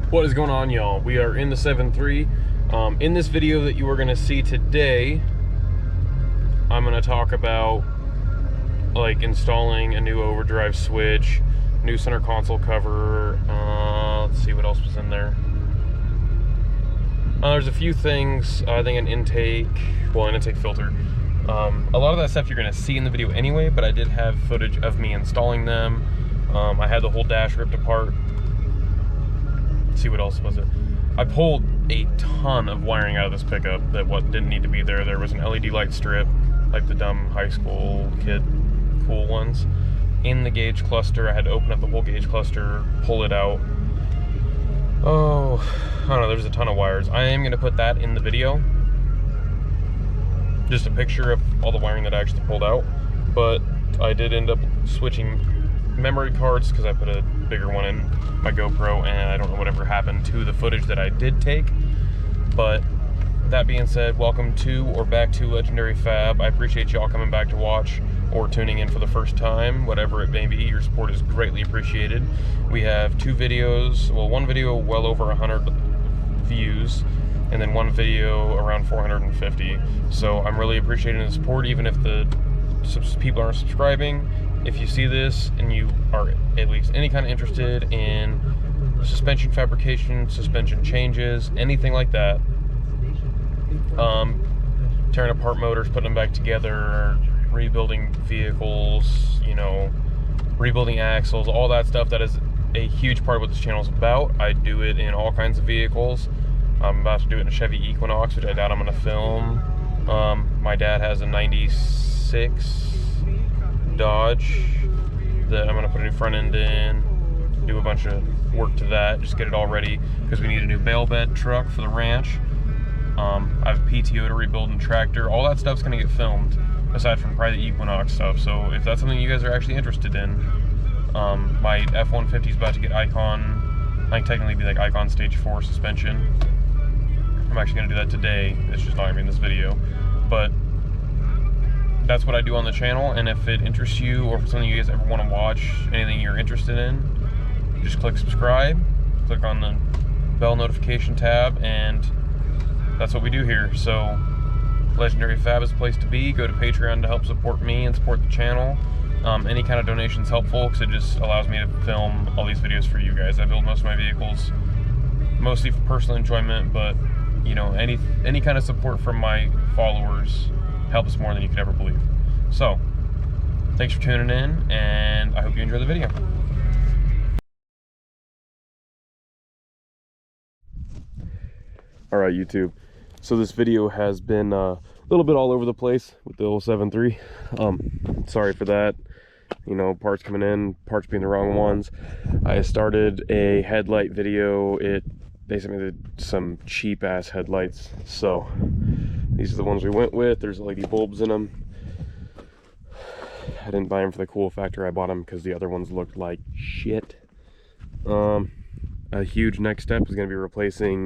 What is going on, y'all? We are in the 7.3. In this video that you are going to see today, I'm going to talk about like installing a new overdrive switch, new center console cover. Let's see what else was in there. There's a few things. I think an intake filter. A lot of that stuff you're going to see in the video anyway, but I did have footage of me installing them. I had the whole dash ripped apart. Let's see, what else was it? I pulled a ton of wiring out of this pickup that didn't need to be there. There was an LED light strip, like the dumb high school kid cool ones, in the gauge cluster. I had to open up the whole gauge cluster, pull it out. Oh, I don't know, there's a ton of wires. I am going to put that in the video. Just a picture of all the wiring that I actually pulled out. But I did end up switching memory cards because I put a bigger one in my GoPro, and I don't know whatever happened to the footage that I did take. But that being said, welcome to or back to Legendary Fab. I appreciate y'all coming back to watch or tuning in for the first time, whatever it may be. Your support is greatly appreciated. We have two videos, well, one video well over 100 views, and then one video around 450. So I'm really appreciating the support, even if the people aren't subscribing. If you see this and you are at least any kind of interested in suspension fabrication, suspension changes, anything like that, tearing apart motors, putting them back together, rebuilding vehicles, you know, rebuilding axles, all that stuff, that is a huge part of what this channel is about. I do it in all kinds of vehicles. I'm about to do it in a Chevy Equinox, which I doubt I'm going to film. My dad has a 96 Dodge that I'm going to put a new front end in, do a bunch of work to that, just get it all ready, because we need a new bale bed truck for the ranch. I have a PTO to rebuild and tractor. All that stuff's going to get filmed, aside from probably the Equinox stuff. So if that's something you guys are actually interested in, my F-150 is about to get Icon, I think technically be like Icon Stage 4 suspension. I'm actually going to do that today. It's just not going to be in this video. But that's what I do on the channel, and if it interests you, or if it's something you guys ever want to watch, anything you're interested in, just click subscribe, click on the bell notification tab, and that's what we do here. So Legendary Fab is the place to be. Go to Patreon to help support me and support the channel. Any kind of donation is helpful, because it just allows me to film all these videos for you guys. I build most of my vehicles mostly for personal enjoyment, but you know, any kind of support from my followers helps more than you could ever believe. So thanks for tuning in, and I hope you enjoy the video. All right, YouTube. So this video has been a little bit all over the place with the old 7.3. Sorry for that. You know, parts coming in, parts being the wrong ones. I started a headlight video. They sent me some cheap ass headlights. So these are the ones we went with. There's LED bulbs in them. I didn't buy them for the cool factor. I bought them because the other ones looked like shit. A huge next step is going to be replacing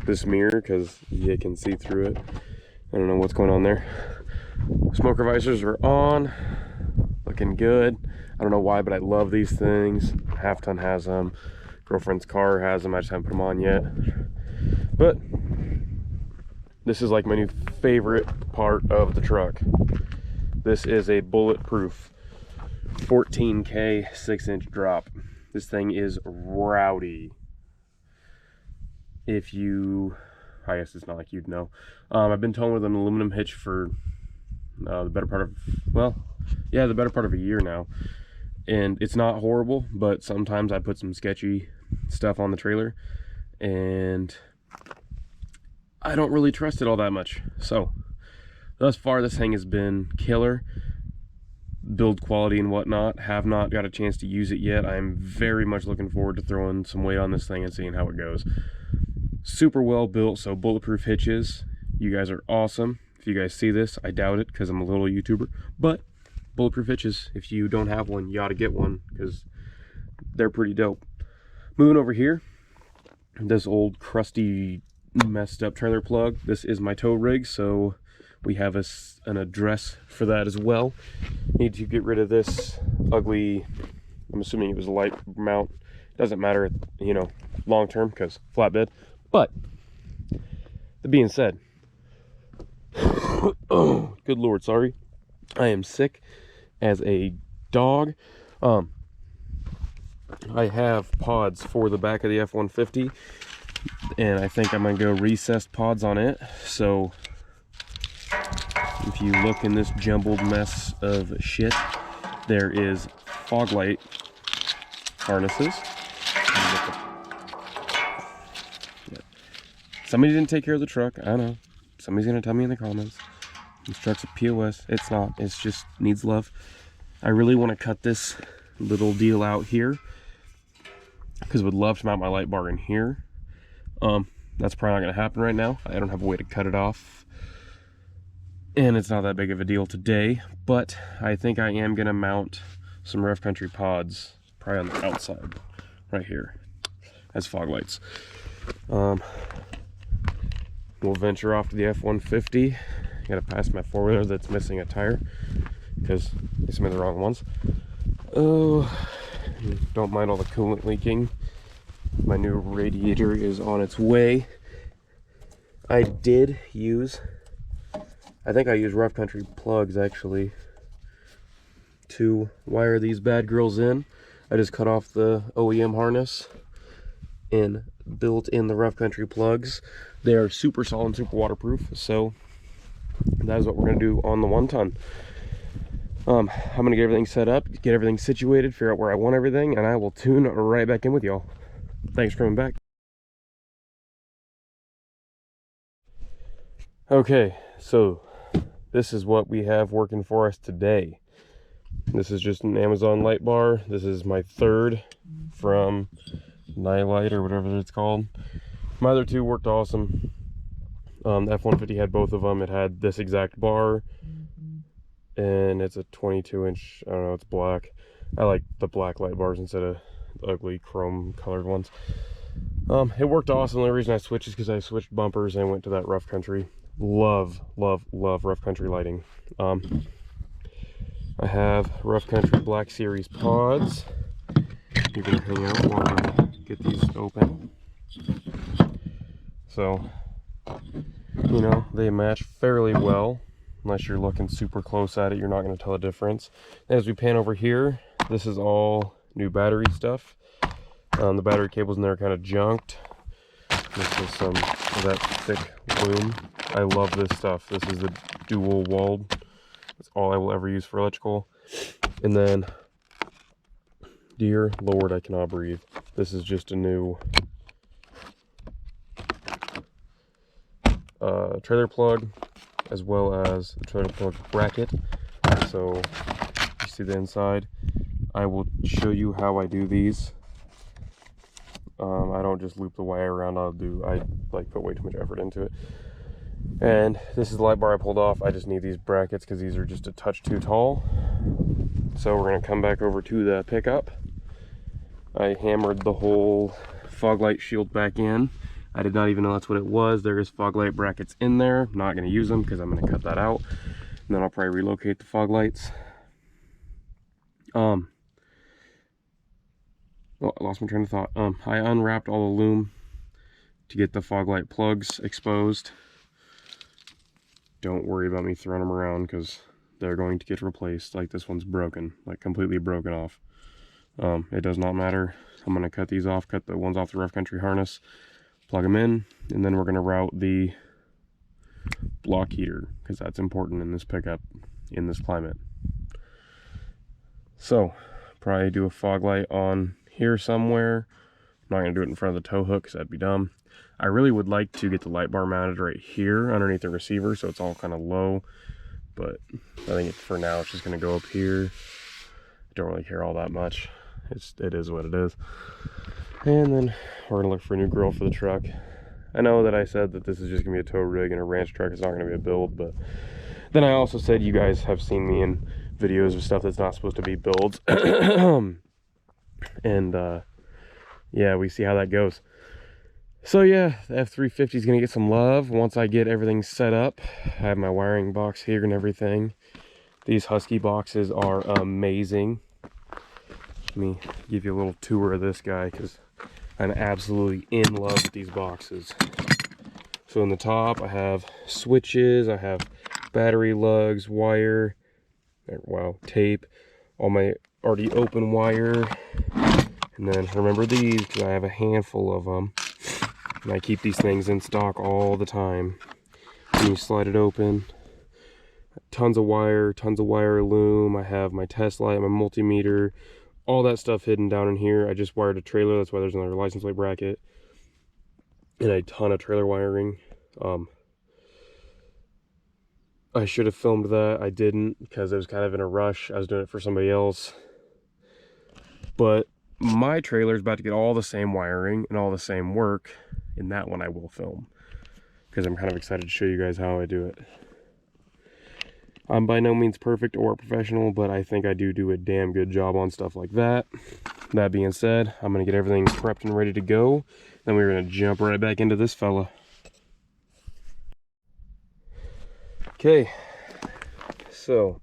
this mirror, because you can see through it. I don't know what's going on there. Smoker visors are on, looking good. I don't know why, but I love these things. Half Ton has them. Girlfriend's car has them. I just haven't put them on yet. But this is like my new favorite part of the truck. This is a bulletproof 14K 6-inch drop. This thing is rowdy. I guess it's not like you'd know. I've been towing with an aluminum hitch for the better part of a year now. And it's not horrible, but sometimes I put some sketchy stuff on the trailer, and I don't really trust it all that much. So thus far, this thing has been killer. Build quality and whatnot. Have not got a chance to use it yet. I'm very much looking forward to throwing some weight on this thing and seeing how it goes. Super well built, so bulletproof hitches. You guys are awesome. If you guys see this, I doubt it because I'm a little YouTuber, but bulletproof hitches, if you don't have one, you ought to get one, because they're pretty dope. Moving over here, this old crusty messed up trailer plug. This is my tow rig, so we have an address for that as well. Need to get rid of this ugly, I'm assuming it was a light mount, Doesn't matter, you know, long term because flatbed. But that being said, oh, good Lord, sorry. I am sick as a dog. I have pods for the back of the F-150, and I think I'm gonna go recessed pods on it. So if you look in this jumbled mess of shit, there is fog light harnesses. Somebody didn't take care of the truck. I know. Somebody's gonna tell me in the comments this truck's a POS. It's not. It's just needs love. I really want to cut this little deal out here because I would love to mount my light bar in here. That's probably not going to happen right now. I don't have a way to cut it off, and it's not that big of a deal today, but I think I am going to mount some Rough Country pods probably on the outside right here as fog lights. We'll venture off to the F-150. Gotta pass my four-wheeler that's missing a tire because they sent me the wrong ones. Oh, don't mind all the coolant leaking. My new radiator is on its way. I think I used Rough Country plugs actually to wire these bad girls in. I just cut off the OEM harness and built in the Rough Country plugs. They are super solid and super waterproof, so that is what we're going to do on the 1 ton. I'm going to get everything set up, get everything situated, figure out where I want everything, and I will tune right back in with y'all. Thanks for coming back. Okay, so this is what we have working for us today. This is just an Amazon light bar. This is my third from Nightlight or whatever it's called. My other two worked awesome. The F-150 had both of them. It had this exact bar, and it's a 22-inch. I don't know, it's black. I like the black light bars instead of the ugly chrome colored ones. It worked awesome. The only reason I switched is because I switched bumpers and went to that Rough Country. Love Rough Country lighting. I have Rough Country Black Series pods. You're gonna hang out while I get these open. So, you know, they match fairly well. Unless you're looking super close at it, you're not going to tell a difference. As we pan over here, this is all new battery stuff. The battery cables in there are kind of junked. This is some of that thick loom. I love this stuff. This is the dual walled. That's all I will ever use for electrical. And then, dear Lord, I cannot breathe. This is just a new trailer plug, as well as the trailer plug bracket. So you see the inside. I will show you how I do these. I don't just loop the wire around. I like put way too much effort into it. And this is the light bar I pulled off. I just need these brackets because these are just a touch too tall. So we're gonna come back over to the pickup. I hammered the whole fog light shield back in. I did not even know that's what it was. There is fog light brackets in there. I'm not going to use them because I'm going to cut that out. And then I'll probably relocate the fog lights. Well, I lost my train of thought. I unwrapped all the loom to get the fog light plugs exposed. Don't worry about me throwing them around because they're going to get replaced. Like this one's broken, like completely broken off. It does not matter. I'm going to cut these off, cut the ones off the Rough Country harness, plug them in, and then we're going to route the block heater because that's important in this pickup in this climate. So probably do a fog light on here somewhere. I'm not going to do it in front of the tow hook because that'd be dumb. I really would like to get the light bar mounted right here underneath the receiver so it's all kind of low, but I think for now it's just going to go up here. I don't really care all that much. It is what it is. And then we're gonna look for a new grill for the truck. I know that I said that this is just gonna be a tow rig and a ranch truck. It's not gonna be a build, but then I also said you guys have seen me in videos of stuff that's not supposed to be builds. And yeah, we see how that goes. So yeah, the F350 is gonna get some love once I get everything set up. I have my wiring box here and everything. These Husky boxes are amazing. Let me give you a little tour of this guy because I'm absolutely in love with these boxes. So in the top, I have switches, I have battery lugs, wire, wow, tape, all my already open wire. And then remember these because I have a handful of them. And I keep these things in stock all the time. And you slide it open. Tons of wire loom. I have my test light, my multimeter, all that stuff hidden down in here. I just wired a trailer, that's why there's another license plate bracket. And a ton of trailer wiring. I should have filmed that. I didn't because I was kind of in a rush. I was doing it for somebody else. But my trailer is about to get all the same wiring and all the same work. And that one I will film because I'm kind of excited to show you guys how I do it. I'm by no means perfect or professional, but I think I do a damn good job on stuff like that. That being said, I'm going to get everything prepped and ready to go. Then we're going to jump right back into this fella. Okay, so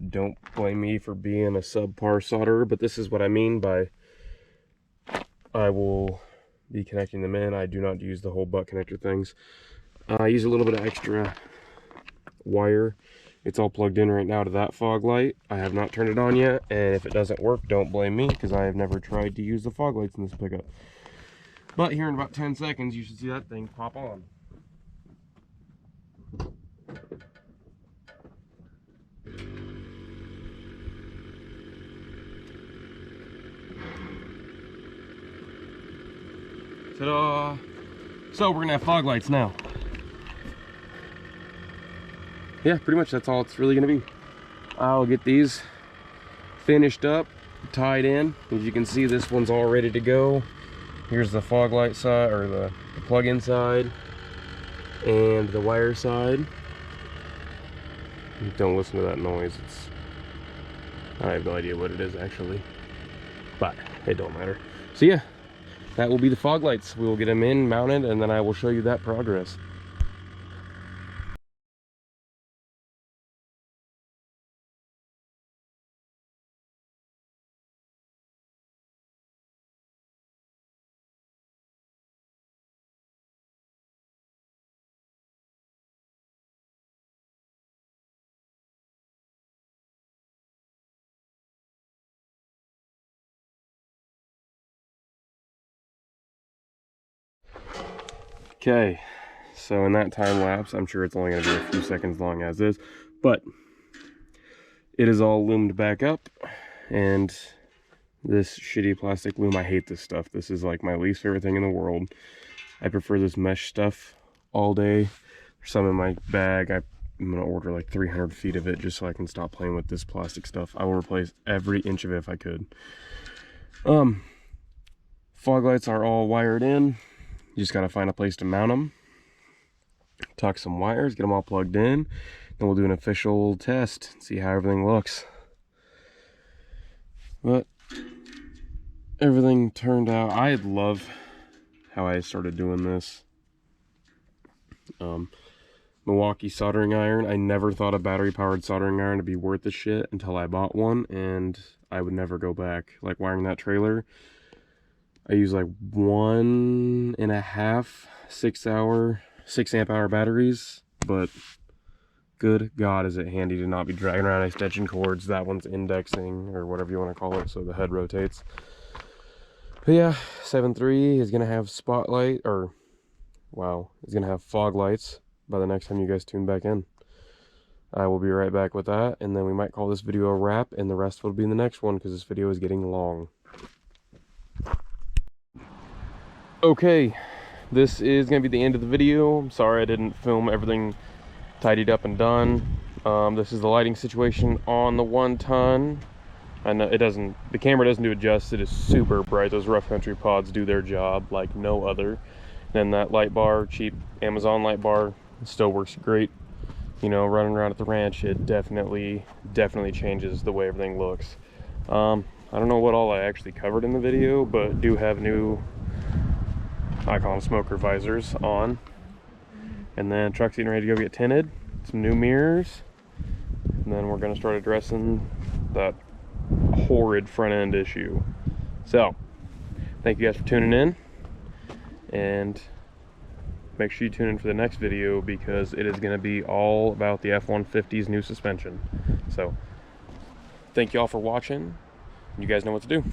don't blame me for being a subpar solderer, but this is what I mean by I will be connecting them in. I do not use the whole butt connector things. I use a little bit of extra wire. It's all plugged in right now to that fog light. I have not turned it on yet, and if it doesn't work, don't blame me because I have never tried to use the fog lights in this pickup. But here in about 10 seconds, you should see that thing pop on. Ta-da! So we're gonna have fog lights now. Yeah, pretty much that's all it's really gonna be. I'll get these finished up, tied in. As you can see, this one's all ready to go. Here's the fog light side, or the plug-in side, and the wire side. Don't listen to that noise. I have no idea what it is actually, but it don't matter. So yeah, that will be the fog lights. We will get them in, mounted, and then I will show you that progress. Okay, so in that time lapse, I'm sure it's only going to be a few seconds long as is, but it is all loomed back up, and this shitty plastic loom, I hate this stuff. This is like my least favorite thing in the world. I prefer this mesh stuff all day. There's some in my bag. I'm going to order like 300 feet of it just so I can stop playing with this plastic stuff. I will replace every inch of it if I could. Fog lights are all wired in. You just got to find a place to mount them. Tuck some wires, get them all plugged in. Then we'll do an official test, see how everything looks. But everything turned out. I love how I started doing this. Milwaukee soldering iron. I never thought a battery powered soldering iron to be worth the shit until I bought one, and I would never go back. Like wiring that trailer, I use like 1.5 6 amp hour batteries, but good God, is it handy to not be dragging around extension cords. That one's indexing, or whatever you want to call it, so the head rotates. But yeah, 7.3 is gonna have spotlight, or wow, is gonna have fog lights by the next time you guys tune back in. I will be right back with that, and then we might call this video a wrap, and the rest will be in the next one because this video is getting long. Okay, this is going to be the end of the video. I'm sorry I didn't film everything tidied up and done. This is the lighting situation on the 1 ton. I know the camera doesn't do it justice. It is super bright. Those rough country pods do their job like no other. Then that light bar, cheap Amazon light bar, still works great. You know, running around at the ranch, it definitely changes the way everything looks. I don't know what all I actually covered in the video, but do have new, I call them smoker visors on. And then truck's getting ready to go get tinted. Some new mirrors. And then we're gonna start addressing that horrid front end issue. So thank you guys for tuning in, and make sure you tune in for the next video, because it is going to be all about the F-150's new suspension. So thank you all for watching. You guys know what to do.